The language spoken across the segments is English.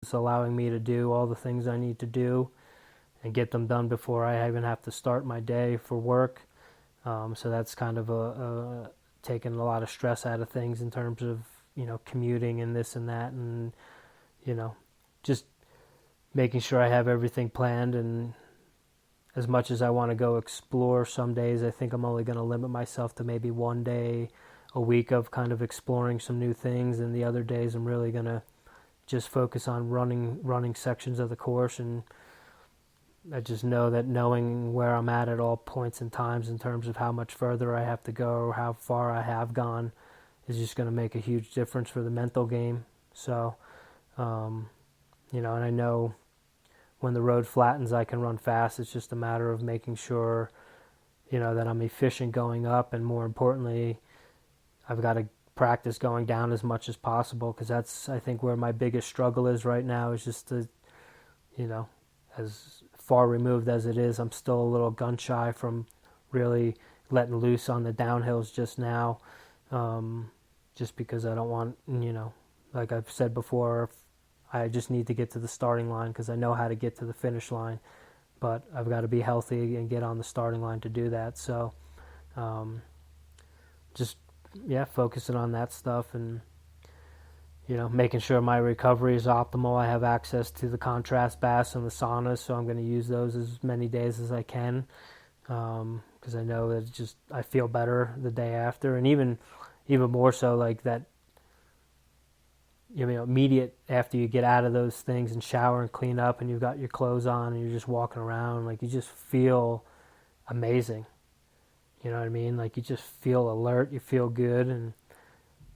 It's allowing me to do all the things I need to do and get them done before I even have to start my day for work. So that's kind of taking a lot of stress out of things in terms of, commuting and this and that, and, just making sure I have everything planned. And as much as I want to go explore, some days I think I'm only going to limit myself to maybe one day a week of kind of exploring some new things, and the other days I'm really going to just focus on running sections of the course. And I just know that knowing where I'm at all points and times in terms of how much further I have to go or how far I have gone is just going to make a huge difference for the mental game. So, and I know when the road flattens, I can run fast. It's just a matter of making sure, that I'm efficient going up, and more importantly, I've got to practice going down as much as possible, because that's, I think, where my biggest struggle is right now, is just to, as far removed as it is, I'm still a little gun shy from really letting loose on the downhills just now, just because I don't want, like I've said before, I just need to get to the starting line because I know how to get to the finish line, but I've got to be healthy and get on the starting line to do that. So just focusing on that stuff, and making sure my recovery is optimal. I have access to the contrast baths and the saunas, so I'm going to use those as many days as I can, because I know that I feel better the day after, and even more so like that. Immediate after you get out of those things and shower and clean up, and you've got your clothes on and you're just walking around, like you just feel amazing. You know what I mean? Like you just feel alert, you feel good. And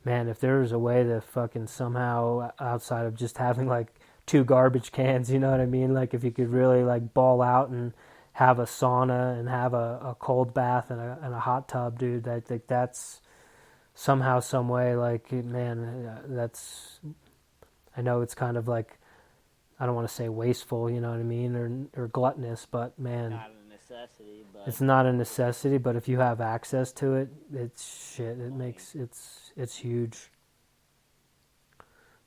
man, if there was a way to fucking somehow, outside of just having like 2 garbage cans, you know what I mean? Like if you could really like ball out and have a sauna and have a cold bath and a hot tub, dude, I think that's somehow, some way, like, man, that's, I know it's kind of like, I don't want to say wasteful, you know what I mean, or gluttonous, but man, Not a necessity, but it's not a necessity, but if you have access to it, it's shit. It makes, it's huge.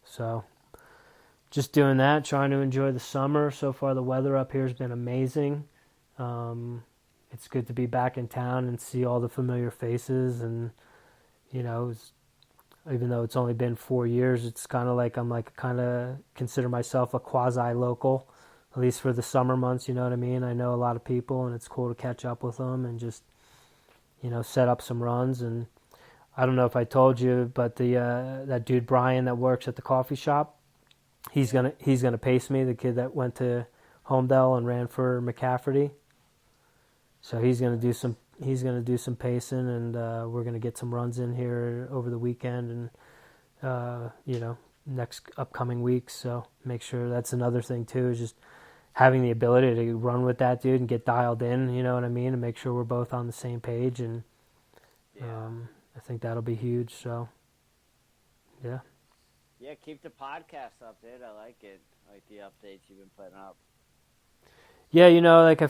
So just doing that, trying to enjoy the summer. So far the weather up here has been amazing. It's good to be back in town and see all the familiar faces, and even though it's only been 4 years, it's kind of like I'm like kind of consider myself a quasi-local, at least for the summer months, you know what I mean? I know a lot of people, and it's cool to catch up with them and just, set up some runs. And I don't know if I told you, but that dude Brian that works at the coffee shop, he's gonna pace me, the kid that went to Homedale and ran for McCafferty. So he's gonna do some pacing, and we're gonna get some runs in here over the weekend and next upcoming weeks. So make sure, that's another thing too, is just having the ability to run with that dude and get dialed in, you know what I mean, and make sure we're both on the same page. And I think that'll be huge. So yeah, keep the podcast up, dude. I like it. I like the updates you've been putting up. Yeah, like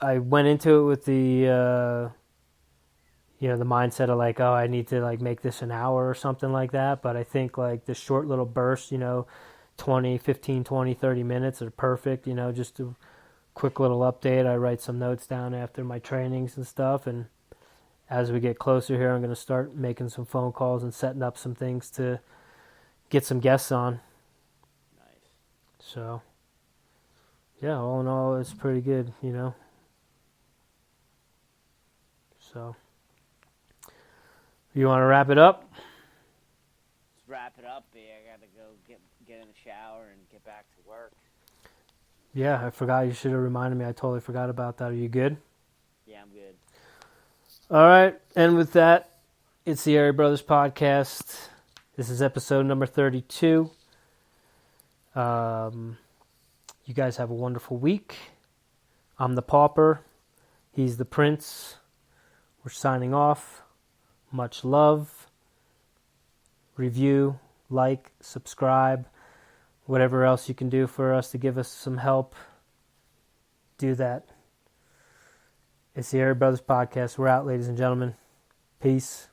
I went into it with the the mindset of like, oh, I need to like make this an hour or something like that. But I think like the short little bursts, 15, 20, 30 minutes are perfect. Just a quick little update. I write some notes down after my trainings and stuff. And as we get closer here, I'm going to start making some phone calls and setting up some things to get some guests on. Nice. So yeah, all in all, it's pretty good, So you want to wrap it up? Let's wrap it up, B. I gotta go get in the shower and get back to work. Yeah, I forgot. You should have reminded me. I totally forgot about that. Are you good? Yeah, I'm good. All right. And with that, it's the Airy Brothers Podcast. This is episode number 32. You guys have a wonderful week. I'm the Pauper. He's the Prince. We're signing off. Much love. Review, like, subscribe, whatever else you can do for us to give us some help. Do that. It's the Airy Brothers Podcast. We're out, ladies and gentlemen. Peace.